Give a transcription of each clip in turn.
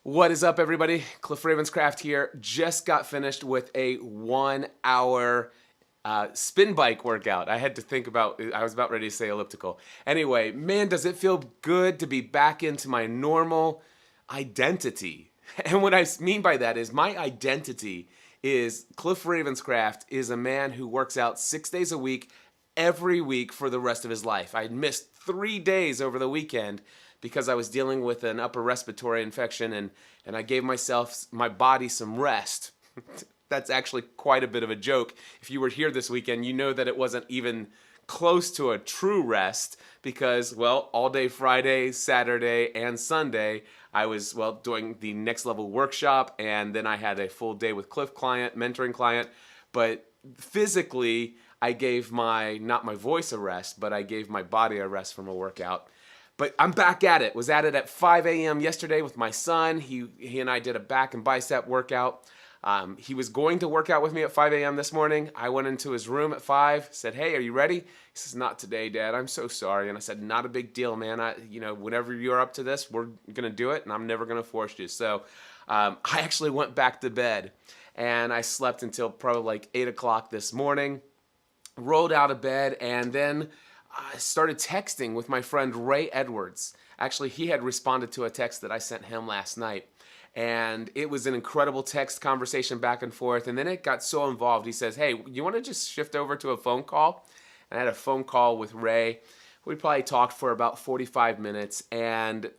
What is up, everybody? Cliff Ravenscraft here. Just got finished with a 1 hour spin bike workout. I had to think about, I was about ready to say elliptical. Anyway, man, does it feel good to be back into my normal identity. And what I mean by that is my identity is Cliff Ravenscraft is a man who works out 6 days a week, every week for the rest of his life. I missed 3 days over the weekend because I was dealing with an upper respiratory infection, and I gave my body some rest. That's actually quite a bit of a joke. If you were here this weekend, you know that it wasn't even close to a true rest because, well, all day Friday, Saturday, and Sunday, I was, well, doing the next level workshop, and then I had a full day with Cliff client, mentoring client, but physically, I gave not my voice a rest, but I gave my body a rest from a workout. But I'm back at it. Was at it at 5 a.m. yesterday with my son. He and I did a back and bicep workout. He was going to work out with me at 5 a.m. this morning. I went into his room at 5, said, "Hey, are you ready?" He says, "Not today, Dad. I'm so sorry." And I said, "Not a big deal, man. Whenever you're up to this, we're going to do it, and I'm never going to force you." So I actually went back to bed, and I slept until probably like 8 o'clock this morning, rolled out of bed, and then I started texting with my friend Ray Edwards. Actually, he had responded to a text that I sent him last night. And it was an incredible text conversation back and forth. And then it got so involved. He says, "Hey, you want to just shift over to a phone call?" And I had a phone call with Ray. We probably talked for about 45 minutes. And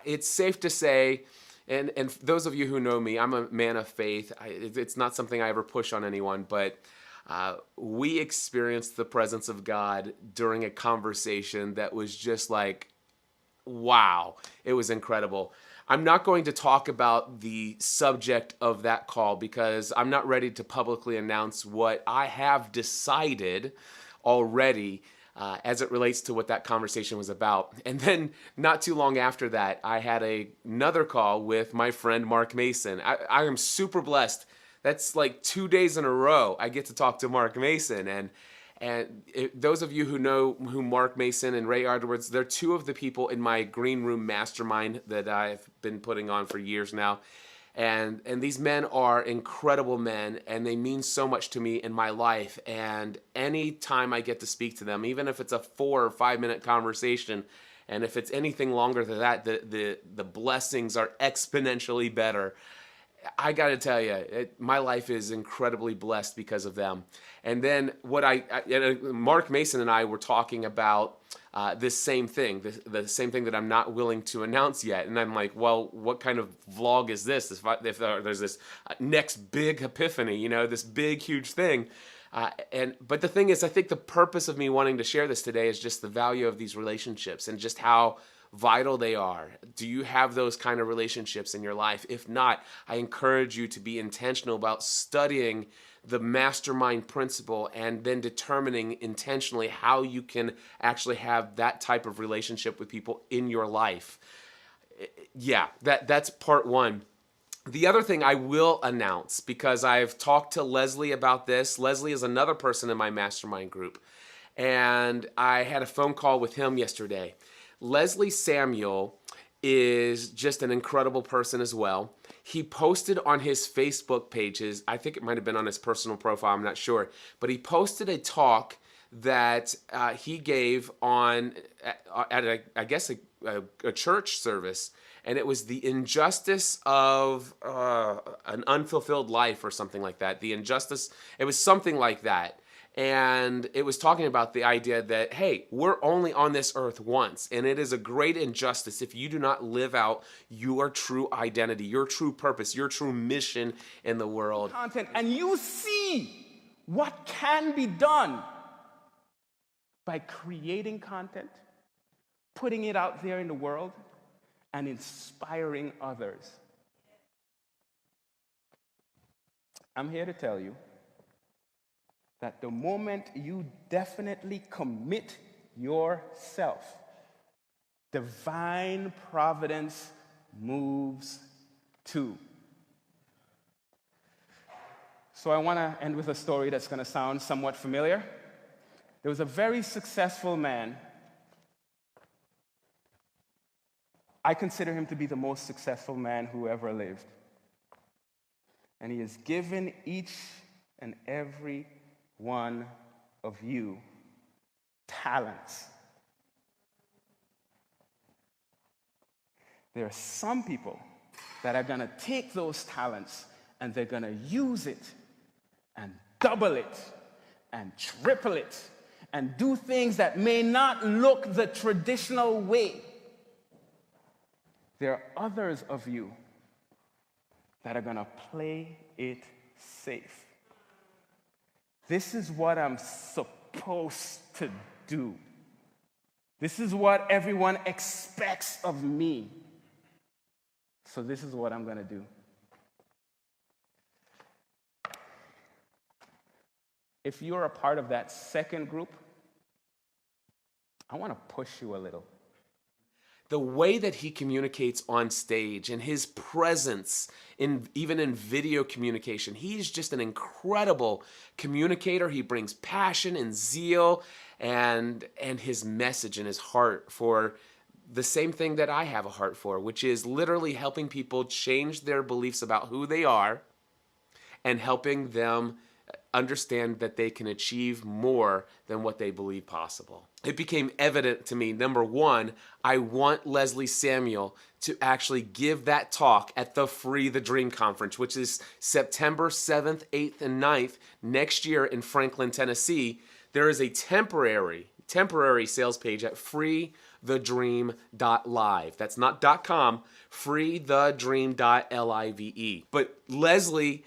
it's safe to say, and those of you who know me, I'm a man of faith. It's not something I ever push on anyone, but we experienced the presence of God during a conversation that was just like, wow, it was incredible. I'm not going to talk about the subject of that call because I'm not ready to publicly announce what I have decided already as it relates to what that conversation was about. And then not too long after that, I had another call with my friend Mark Mason. I am super blessed. That's like 2 days in a row I get to talk to Mark Mason. Those of you who know who Mark Mason and Ray Edwards, they're two of the people in my green room mastermind that I've been putting on for years now. And these men are incredible men, and they mean so much to me in my life. And any time I get to speak to them, even if it's a 4 or 5 minute conversation, and if it's anything longer than that, the blessings are exponentially better. I got to tell you, my life is incredibly blessed because of them. And then Mark Mason and I were talking about this same thing, the same thing that I'm not willing to announce yet. And I'm like, well, what kind of vlog is this? If there's this next big epiphany, this big, huge thing. But the thing is, I think the purpose of me wanting to share this today is just the value of these relationships and just how vital they are. Do you have those kind of relationships in your life? If not, I encourage you to be intentional about studying the mastermind principle and then determining intentionally how you can actually have that type of relationship with people in your life. Yeah, that's part one. The other thing I will announce, because I've talked to Leslie about this. Leslie is another person in my mastermind group, and I had a phone call with him yesterday. Leslie Samuel is just an incredible person as well. He posted on his Facebook pages, I think it might have been on his personal profile, I'm not sure, but he posted a talk that he gave at a church service, and it was the injustice of an unfulfilled life or something like that. The injustice, it was something like that. And it was talking about the idea that, hey, we're only on this earth once, and it is a great injustice if you do not live out your true identity, your true purpose, your true mission in the world. Content, and you see what can be done by creating content, putting it out there in the world, and inspiring others. I'm here to tell you that the moment you definitely commit yourself, divine providence moves too. So I want to end with a story that's going to sound somewhat familiar. There was a very successful man. I consider him to be the most successful man who ever lived. And he has given each and every one of you talents. There are some people that are going to take those talents and they're going to use it and double it and triple it and do things that may not look the traditional way. There are others of you that are going to play it safe. This is what I'm supposed to do. This is what everyone expects of me. So this is what I'm going to do. If you're a part of that second group, I want to push you a little. The way that he communicates on stage and his presence, even in video communication, he's just an incredible communicator. He brings passion and zeal and his message and his heart for the same thing that I have a heart for, which is literally helping people change their beliefs about who they are and helping them understand that they can achieve more than what they believe possible. It became evident to me, number one, I want Leslie Samuel to actually give that talk at the Free the Dream Conference, which is September 7th, 8th, and 9th next year in Franklin, Tennessee. There is a temporary sales page at freethedream.live. That's not .com, freethedream.live. But Leslie,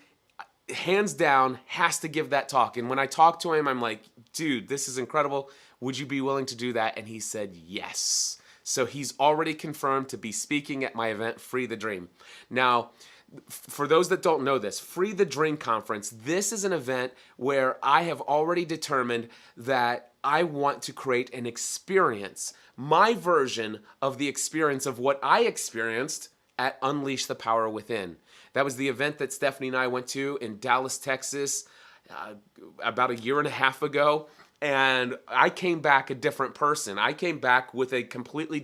hands down, has to give that talk. And when I talked to him, I'm like, dude, this is incredible. Would you be willing to do that? And he said yes. So he's already confirmed to be speaking at my event, Free the Dream. Now, for those that don't know this, Free the Dream Conference, this is an event where I have already determined that I want to create an experience, my version of the experience of what I experienced at Unleash the Power Within. That was the event that Stephanie and I went to in Dallas, Texas, about a year and a half ago. And I came back a different person. I came back with a completely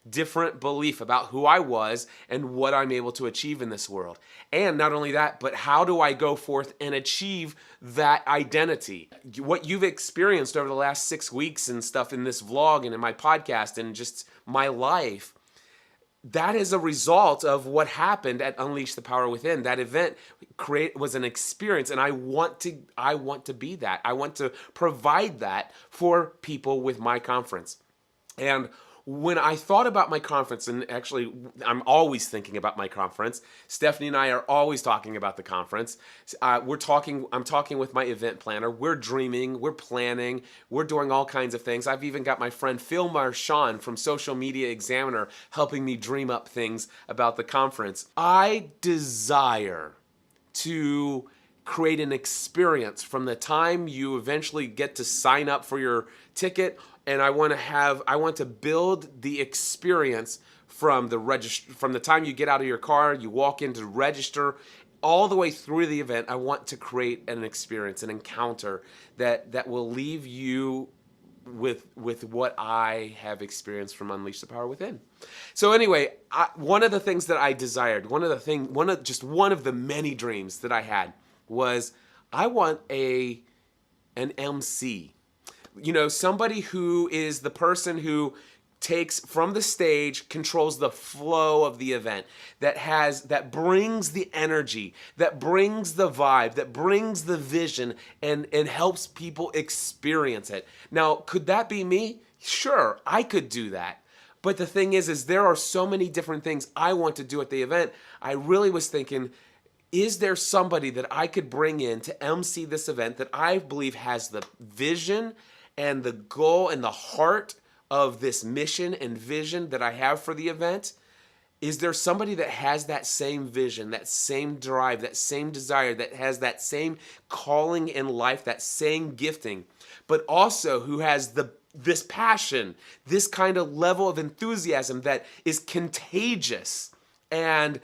different belief about who I was and what I'm able to achieve in this world. And not only that, but how do I go forth and achieve that identity? What you've experienced over the last 6 weeks and stuff in this vlog and in my podcast and just my life, that is a result of what happened at Unleash the Power Within. That event was an experience, and I want to be that. I want to provide that for people with my conference. And when I thought about my conference, and actually I'm always thinking about my conference, Stephanie and I are always talking about the conference. I'm talking with my event planner. We're dreaming, we're planning, we're doing all kinds of things. I've even got my friend Phil Marchand from Social Media Examiner helping me dream up things about the conference. I desire to create an experience from the time you eventually get to sign up for your ticket, and I want to build the experience from the time you get out of your car, you walk in to register, all the way through the event. I want to create an experience, an encounter that will leave you with what I have experienced from Unleash the Power Within. So anyway, one of the things that I desired, one of the many dreams that I had was I want an MC. You know, somebody who is the person who takes from the stage, controls the flow of the event, that brings the energy, that brings the vibe, that brings the vision, and helps people experience it. Now, could that be me? Sure, I could do that. But the thing is there are so many different things I want to do at the event. I really was thinking, is there somebody that I could bring in to MC this event that I believe has the vision and the goal and the heart of this mission and vision that I have for the event? Is there somebody that has that same vision, that same drive, that same desire, that has that same calling in life, that same gifting, but also who has this passion, this kind of level of enthusiasm that is contagious? And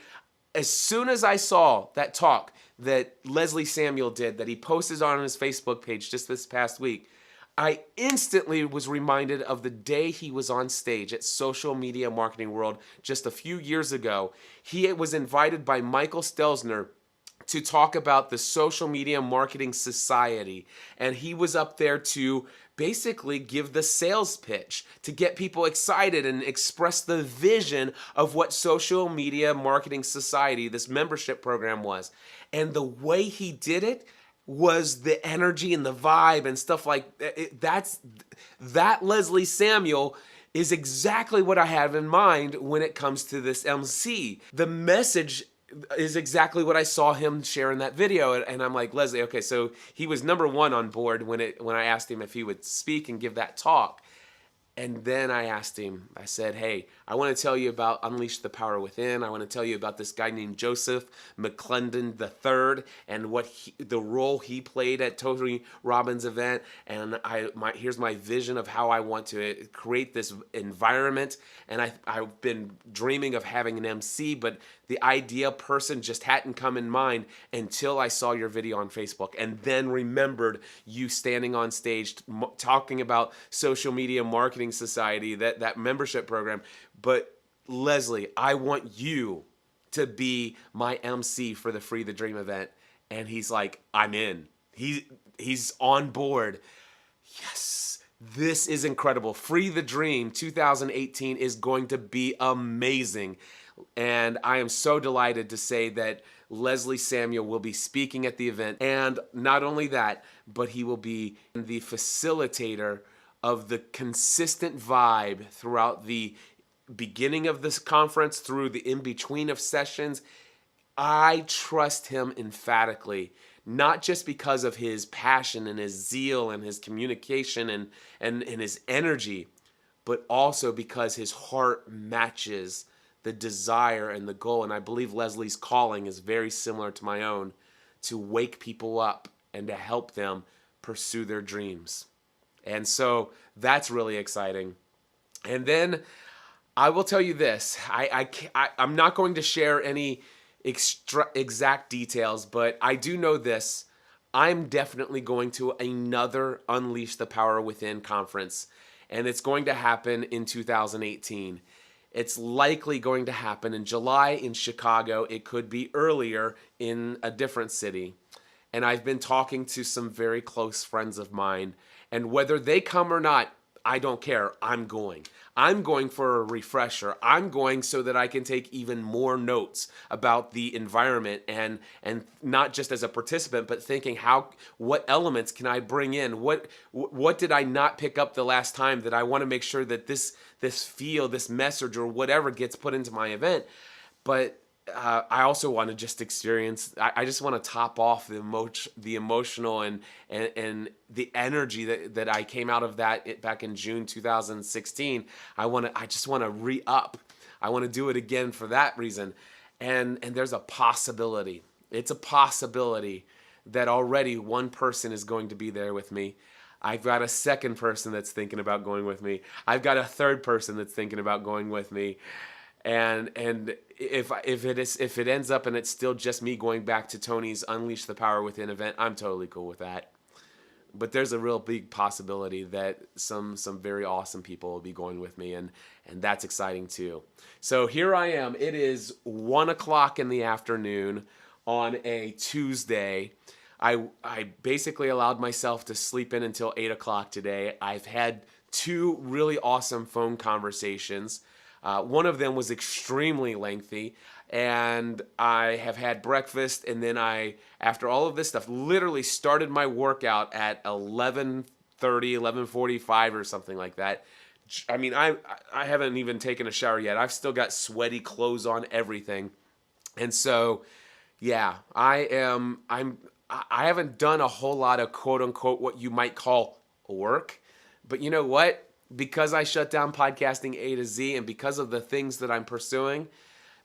as soon as I saw that talk that Leslie Samuel did, that he posted on his Facebook page just this past week, I instantly was reminded of the day he was on stage at Social Media Marketing World just a few years ago. He was invited by Michael Stelzner to talk about the Social Media Marketing Society. And he was up there to basically give the sales pitch to get people excited and express the vision of what Social Media Marketing Society, this membership program, was. And the way he did it was the energy and the vibe and stuff like that. That Leslie Samuel is exactly what I have in mind when it comes to this MC. The message is exactly what I saw him share in that video, and I'm like, Leslie, okay, so he was number one on board when I asked him if he would speak and give that talk. And then I asked him, I said, hey, I want to tell you about Unleash the Power Within. I want to tell you about this guy named Joseph McClendon III and the role he played at Tony Robbins' event. And here's my vision of how I want to create this environment. And I've been dreaming of having an MC, but the idea person just hadn't come in mind until I saw your video on Facebook, and then remembered you standing on stage talking about Social Media Marketing Society, that membership program. But Leslie, I want you to be my MC for the Free the Dream event. And he's like, I'm in. He's on board. Yes, this is incredible. Free the Dream 2018 is going to be amazing. And I am so delighted to say that Leslie Samuel will be speaking at the event. And not only that, but he will be the facilitator of the consistent vibe throughout the beginning of this conference, through the in-between of sessions. I trust him emphatically, not just because of his passion and his zeal and his communication and his energy, but also because his heart matches the desire and the goal. And I believe Leslie's calling is very similar to my own, to wake people up and to help them pursue their dreams. And so that's really exciting. And then I will tell you this, I'm not going to share any exact details, but I do know this. I'm definitely going to another Unleash the Power Within conference, and it's going to happen in 2018. It's likely going to happen in July in Chicago. It could be earlier in a different city. And I've been talking to some very close friends of mine, and whether they come or not, I don't care. I'm going. I'm going for a refresher. I'm going so that I can take even more notes about the environment, and not just as a participant, but thinking what elements can I bring in? What did I not pick up the last time that I want to make sure that this message or whatever gets put into my event. But I also want to just experience. I just want to top off the emotional and the energy that I came out of that back in June 2016. I just want to re-up. I want to do it again for that reason. And there's a possibility. It's a possibility that already one person is going to be there with me. I've got a second person that's thinking about going with me. I've got a third person that's thinking about going with me. And if it ends up and it's still just me going back to Tony's Unleash the Power Within event, I'm totally cool with that. But there's a real big possibility that some very awesome people will be going with me, and that's exciting too. So here I am. It is 1 o'clock in the afternoon on a Tuesday. I basically allowed myself to sleep in until 8 o'clock today. I've had 2 really awesome phone conversations. One of them was extremely lengthy, and I have had breakfast, and then after all of this stuff, literally started my workout at 11:30, 11:45 or something like that. I mean, I haven't even taken a shower yet. I've still got sweaty clothes on, everything. And so, yeah, I haven't done a whole lot of quote unquote what you might call work, but you know what? Because I shut down podcasting A to Z, and because of the things that I'm pursuing,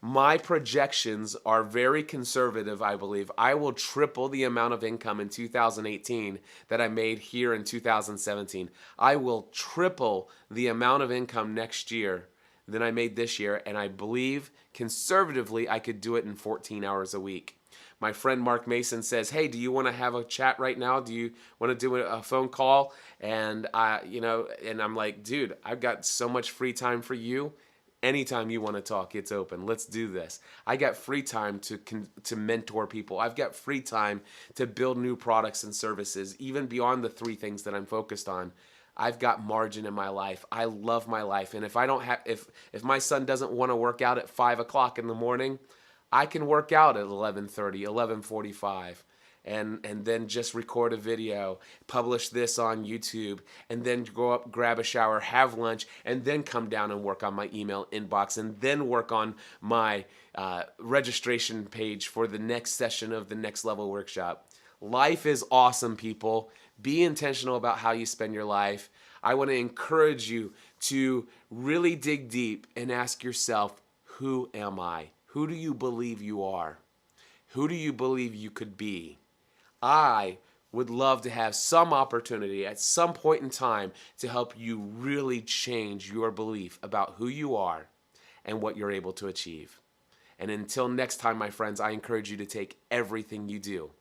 my projections are very conservative, I believe. I will triple the amount of income in 2018 that I made here in 2017. I will triple the amount of income next year than I made this year, and I believe conservatively I could do it in 14 hours a week. My friend Mark Mason says, "Hey, do you want to have a chat right now? Do you want to do a phone call?" And and I'm like, "Dude, I've got so much free time for you. Anytime you want to talk, it's open. Let's do this." I got free time to mentor people. I've got free time to build new products and services, even beyond the three things that I'm focused on. I've got margin in my life. I love my life, and if I don't have, if my son doesn't want to work out at 5 o'clock in the morning, I can work out at 11:30, 11:45. And then just record a video, publish this on YouTube, and then go up, grab a shower, have lunch, and then come down and work on my email inbox, and then work on my registration page for the next session of the Next Level Workshop. Life is awesome, people. Be intentional about how you spend your life. I want to encourage you to really dig deep and ask yourself, who am I? Who do you believe you are? Who do you believe you could be? I would love to have some opportunity at some point in time to help you really change your belief about who you are and what you're able to achieve. And until next time, my friends, I encourage you to take everything you do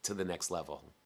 to the next level.